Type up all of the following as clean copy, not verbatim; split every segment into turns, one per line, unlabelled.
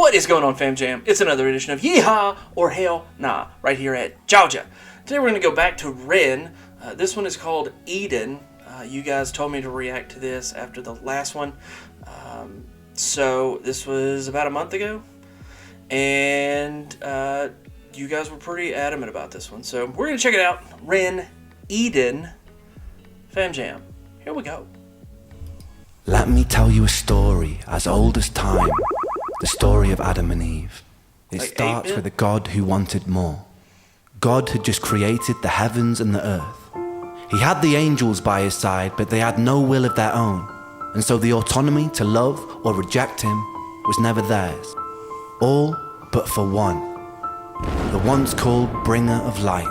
What is going on, Fam Jam? It's another edition of Yeehaw or Hellnaw right here at Georgia. Today we're going to go back to Ren. This one is called Eden. You guys told me to react to this after the last one. So this was about a month ago. And you guys were pretty adamant about this one. So we're going to check it out. Ren, Eden, Fam Jam. Here we go.
Let me tell you a story as old as time. The story of Adam and Eve. It starts with a God who wanted more. God had just created the heavens and the earth. He had the angels by his side, but they had no will of their own. And so the autonomy to love or reject him was never theirs. All but for one. The once called bringer of light.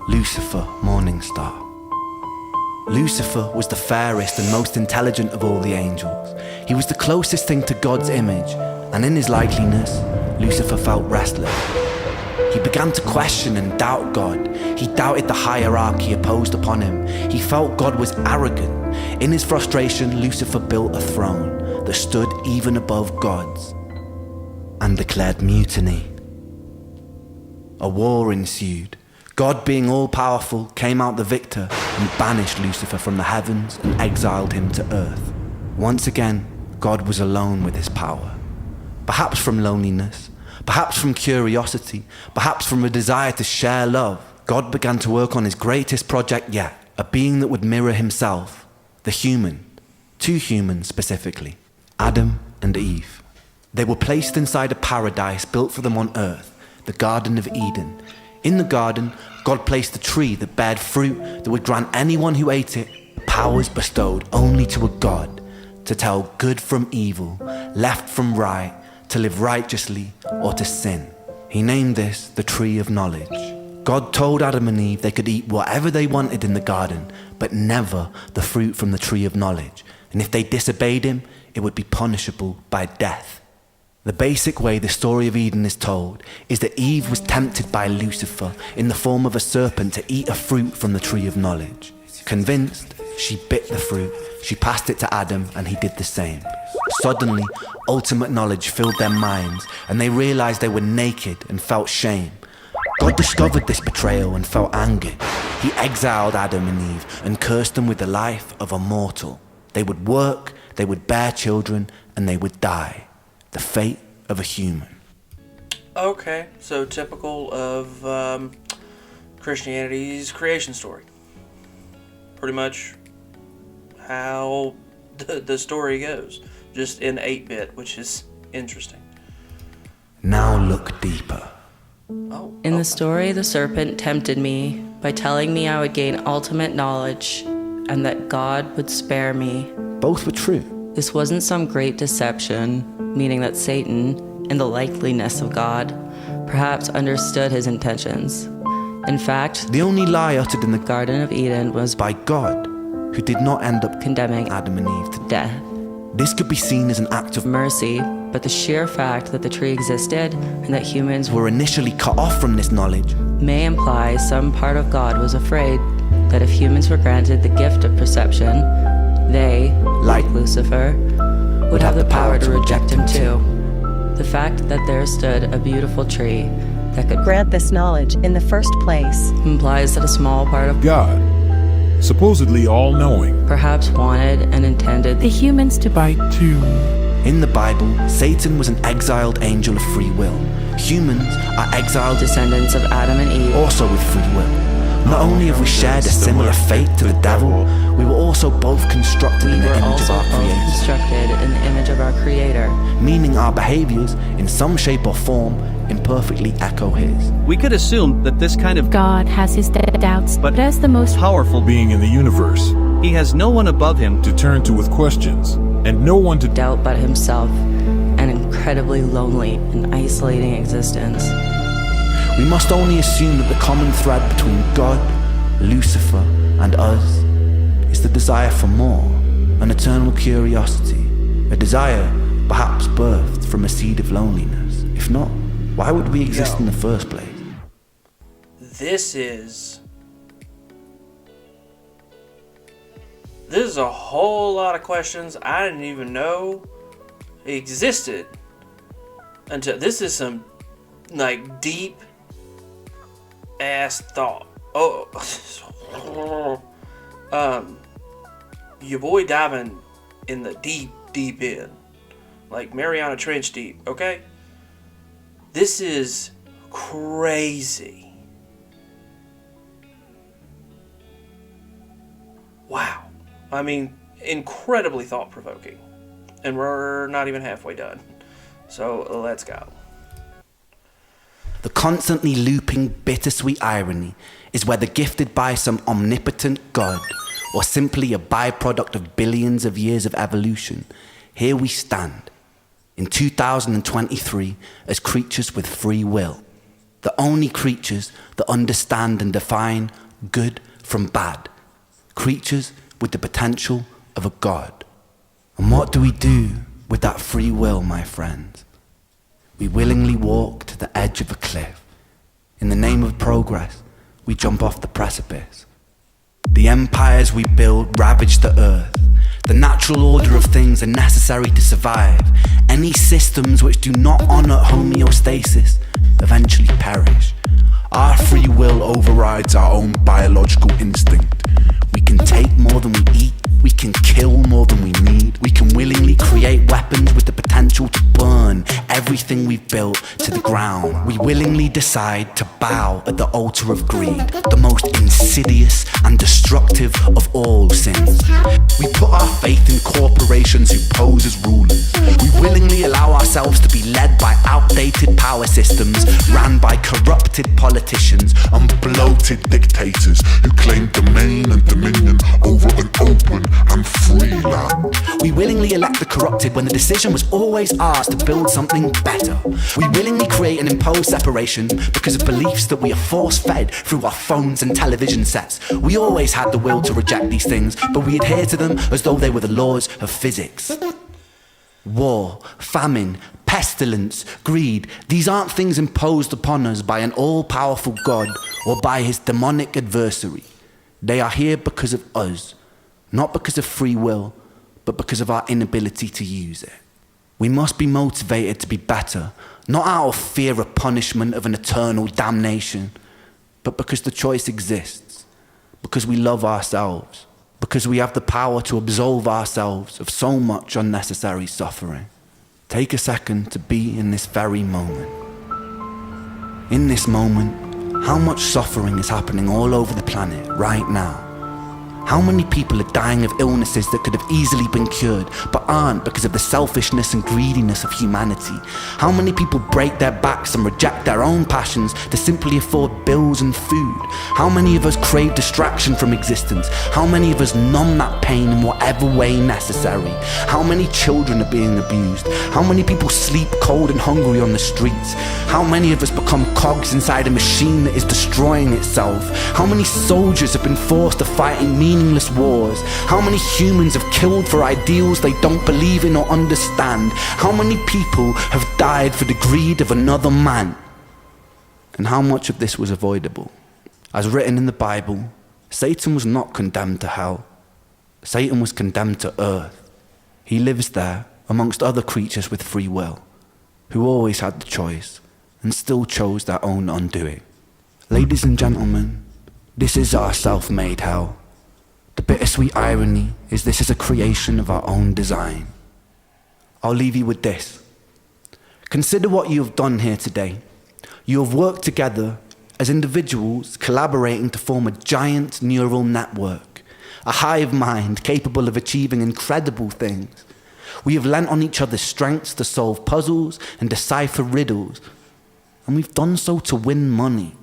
Lucifer, morning star. Lucifer was the fairest and most intelligent of all the angels. He was the closest thing to God's image, and in his likeness, Lucifer felt restless. He began to question and doubt God. He doubted the hierarchy opposed upon him. He felt God was arrogant. In his frustration, Lucifer built a throne that stood even above God's and declared mutiny. A war ensued. God, being all-powerful, came out the victor and banished Lucifer from the heavens and exiled him to earth. Once again, God was alone with his power. Perhaps from loneliness, perhaps from curiosity, perhaps from a desire to share love, God began to work on his greatest project yet, a being that would mirror himself, the human, two humans specifically, Adam and Eve. They were placed inside a paradise built for them on earth, the Garden of Eden. In the garden, God placed a tree that bared fruit that would grant anyone who ate it powers bestowed only to a God to tell good from evil, left from right, to live righteously or to sin. He named this the tree of knowledge. God told Adam and Eve they could eat whatever they wanted in the garden, but never the fruit from the tree of knowledge. And if they disobeyed him, it would be punishable by death. The basic way the story of Eden is told is that Eve was tempted by Lucifer in the form of a serpent to eat a fruit from the tree of knowledge. Convinced, she bit the fruit, she passed it to Adam, and he did the same. Suddenly, ultimate knowledge filled their minds, and they realized they were naked and felt shame. God discovered this betrayal and felt angered. He exiled Adam and Eve and cursed them with the life of a mortal. They would work, they would bear children, and they would die. The fate of a human.
Okay, so typical of Christianity's creation story. Pretty much how the story goes, just in 8-bit, which is interesting.
Now look deeper.
In the story, the serpent tempted me by telling me I would gain ultimate knowledge and that God would spare me.
Both were true.
This wasn't some great deception, meaning that Satan, in the likeliness of God, perhaps understood his intentions. In fact,
the only lie uttered in the
Garden of Eden was
by God, who did not end up
condemning
Adam and Eve to
death.
This could be seen as an act of
mercy, but the sheer fact that the tree existed and that humans
were initially cut off from this knowledge
may imply some part of God was afraid that if humans were granted the gift of perception, they, like Lucifer, would have the power to reject him too. The fact that there stood a beautiful tree that could
grant this knowledge in the first place
implies that a small part of
God, supposedly all-knowing,
perhaps wanted and intended
the humans to bite too.
In the Bible, Satan was an exiled angel of free will. Humans are exiled
descendants of Adam and Eve,
also with free will. Not only have we shared a similar fate to the devil, we were also both constructed in the image of our Creator.
Constructed in the image of our Creator.
Meaning our behaviors, in some shape or form, imperfectly echo his.
We could assume that this kind of
God has his doubts, but as the most
powerful
being in the universe,
he has no one above him
to turn to with questions, and no one to
doubt but himself, an incredibly lonely and isolating existence.
We must only assume that the common thread between God, Lucifer, and us is the desire for more, an eternal curiosity, a desire perhaps birthed from a seed of loneliness. If not, why would we exist in the first place?
This is a whole lot of questions I didn't even know existed until this is some like deep ass thought. Your boy diving in the deep end, like Mariana Trench deep. Okay, this is crazy. Wow, I mean, incredibly thought-provoking, and we're not even halfway done. So let's go.
The constantly looping, bittersweet irony is whether gifted by some omnipotent God or simply a byproduct of billions of years of evolution, here we stand, in 2023, as creatures with free will. The only creatures that understand and define good from bad. Creatures with the potential of a God. And what do we do with that free will, my friends? We willingly walk to the edge of a cliff. In the name of progress, we jump off the precipice. The empires we build ravage the earth. The natural order of things are necessary to survive. Any systems which do not honor homeostasis eventually perish. Our free will overrides our own biological instinct. We can take more than we eat. We can kill more than we need. We can willingly create weapons with the potential to burn everything we've built to the ground. We willingly decide to bow at the altar of greed, the most insidious and destructive of all sins. We put our faith in corporations who pose as rulers. We willingly allow ourselves to be led by outdated power systems ran by corrupted politicians and bloated dictators who claim domain and dominion over an open and free land. We willingly elect the corrupted when the decision was always ours to build something better. We willingly create and impose separation because of beliefs that we are force-fed through our phones and television sets. We always had the will to reject these things, but we adhere to them as though they were the laws of physics. War, famine, pestilence, greed, these aren't things imposed upon us by an all-powerful God or by his demonic adversary. They are here because of us. Not because of free will, but because of our inability to use it. We must be motivated to be better, not out of fear of punishment of an eternal damnation, but because the choice exists, because we love ourselves, because we have the power to absolve ourselves of so much unnecessary suffering. Take a second to be in this very moment. In this moment, how much suffering is happening all over the planet right now? How many people are dying of illnesses that could have easily been cured, but aren't because of the selfishness and greediness of humanity? How many people break their backs and reject their own passions to simply afford bills and food? How many of us crave distraction from existence? How many of us numb that pain in whatever way necessary? How many children are being abused? How many people sleep cold and hungry on the streets? How many of us become cogs inside a machine that is destroying itself? How many soldiers have been forced to fight in meaningless wars? How many humans have killed for ideals they don't believe in or understand? How many people have died for the greed of another man? And how much of this was avoidable? As written in the Bible, Satan was not condemned to hell. Satan was condemned to earth. He lives there amongst other creatures with free will, who always had the choice and still chose their own undoing. Ladies and gentlemen, this is our self-made hell. The bittersweet irony is this is a creation of our own design. I'll leave you with this. Consider what you have done here today. You have worked together as individuals collaborating to form a giant neural network, a hive mind capable of achieving incredible things. We have lent on each other's strengths to solve puzzles and decipher riddles, and we've done so to win money.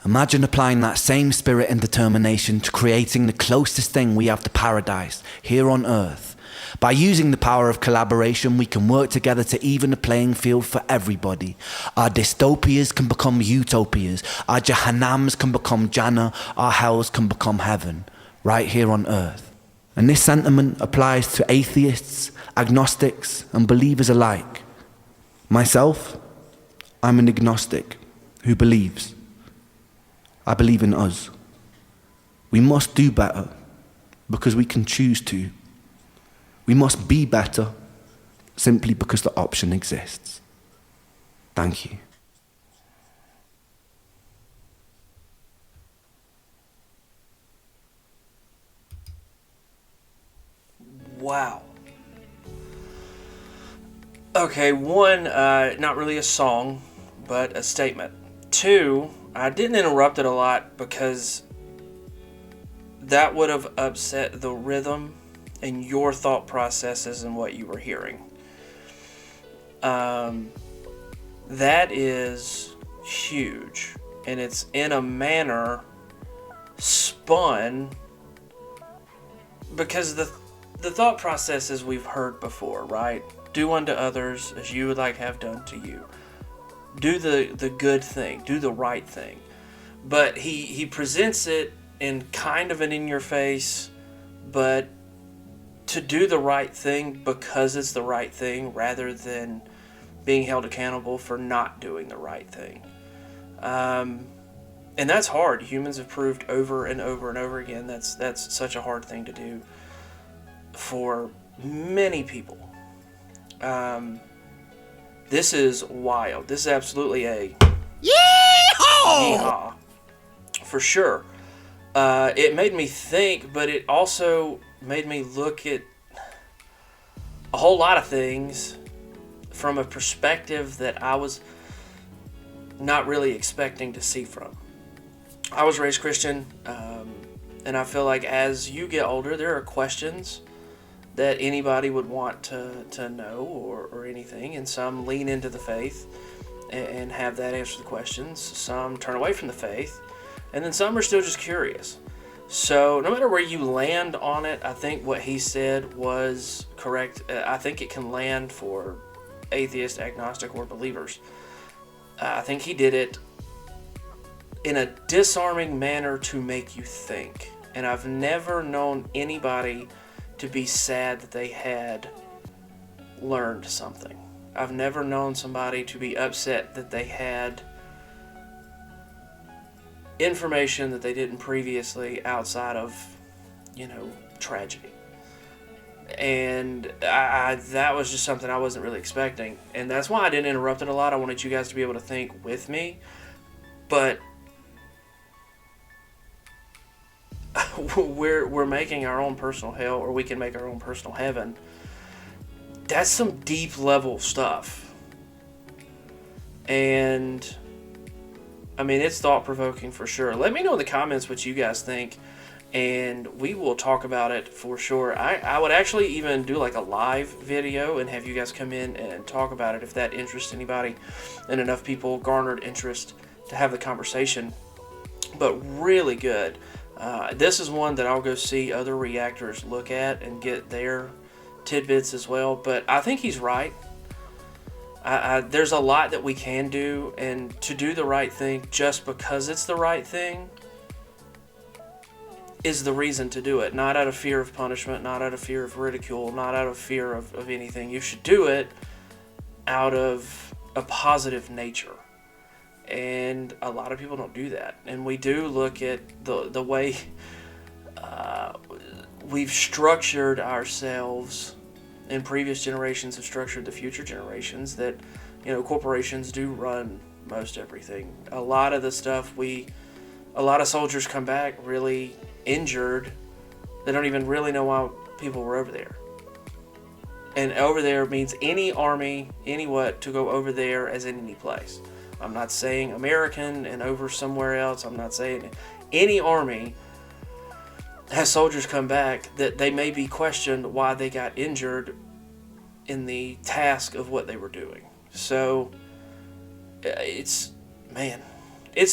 Imagine applying that same spirit and determination to creating the closest thing we have to paradise here on Earth. By using the power of collaboration, we can work together to even the playing field for everybody. Our dystopias can become utopias. Our Jahannams can become Jannah. Our hells can become heaven, right here on Earth. And this sentiment applies to atheists, agnostics, and believers alike. Myself, I'm an agnostic who believes. I believe in us. We must do better because we can choose to. We must be better simply because the option exists. Thank you.
Wow. Okay, one, not really a song, but a statement. Two, I didn't interrupt it a lot because that would have upset the rhythm and your thought processes and what you were hearing. That is huge, and it's in a manner spun because the thought processes we've heard before, right? Do unto others as you would like have done to you. Do the good thing. Do the right thing. But he presents it in kind of an in-your-face, but to do the right thing because it's the right thing rather than being held accountable for not doing the right thing. And that's hard. Humans have proved over and over and over again that's such a hard thing to do for many people. This is wild. This is absolutely a Yeehaw! For sure. It made me think, but it also made me look at a whole lot of things from a perspective that I was not really expecting to see from. I was raised Christian, and I feel like as you get older, there are questions that anybody would want to know or anything, and some lean into the faith and have that answer the questions. Some turn away from the faith, and then some are still just curious. So no matter where you land on it, I think what he said was correct. I think it can land for atheist, agnostic, or believers. I think he did it in a disarming manner to make you think. And I've never known anybody to be sad that they had learned something. I've never known somebody to be upset that they had information that they didn't previously outside of, tragedy. And that was just something I wasn't really expecting. And that's why I didn't interrupt it a lot. I wanted you guys to be able to think with me. But we're making our own personal hell, or we can make our own personal heaven. That's some deep level stuff. And I mean, it's thought-provoking for sure. Let me know in the comments what you guys think, and we will talk about it for sure. I would actually even do like a live video and have you guys come in and talk about it if that interests anybody and enough people garnered interest to have the conversation. But really good. This is one that I'll go see other reactors look at and get their tidbits as well. But I think he's right. There's a lot that we can do, and to do the right thing just because it's the right thing is the reason to do it. Not out of fear of punishment, not out of fear of ridicule, not out of fear of anything. You should do it out of a positive nature. And a lot of people don't do that. And we do look at the way we've structured ourselves, and previous generations have structured the future generations, that corporations do run most everything. A lot of the stuff a lot of soldiers come back really injured. They don't even really know why people were over there. And over there means any army, to go over there as in any place. I'm not saying American and over somewhere else. I'm not saying any army has soldiers come back that they may be questioned why they got injured in the task of what they were doing. So it's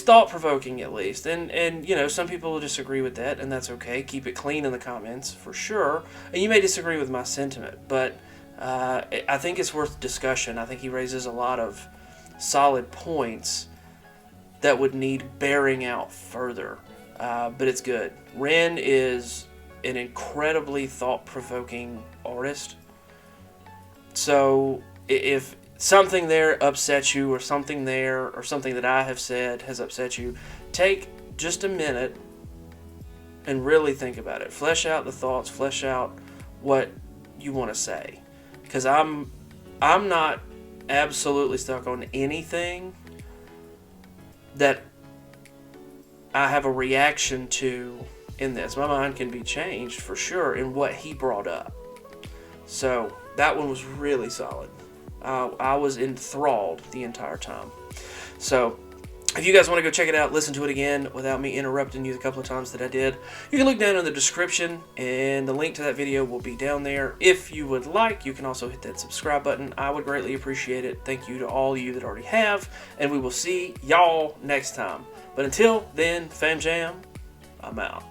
thought-provoking at least. And some people will disagree with that, and that's okay. Keep it clean in the comments for sure. And you may disagree with my sentiment, but I think it's worth discussion. I think he raises a lot of solid points that would need bearing out further. But it's good. Ren is an incredibly thought-provoking artist. So if something there upsets you, or something that I have said has upset you, take just a minute and really think about it. Flesh out the thoughts, flesh out what you want to say. Because I'm not absolutely stuck on anything that I have a reaction to in this. My mind can be changed for sure in what he brought up. So that one was really solid. I was enthralled the entire time. So if you guys want to go check it out, listen to it again without me interrupting you the couple of times that I did, you can look down in the description and the link to that video will be down there. If you would like, you can also hit that subscribe button. I would greatly appreciate it. Thank you to all of you that already have, and we will see y'all next time. But until then, Fam Jam, I'm out.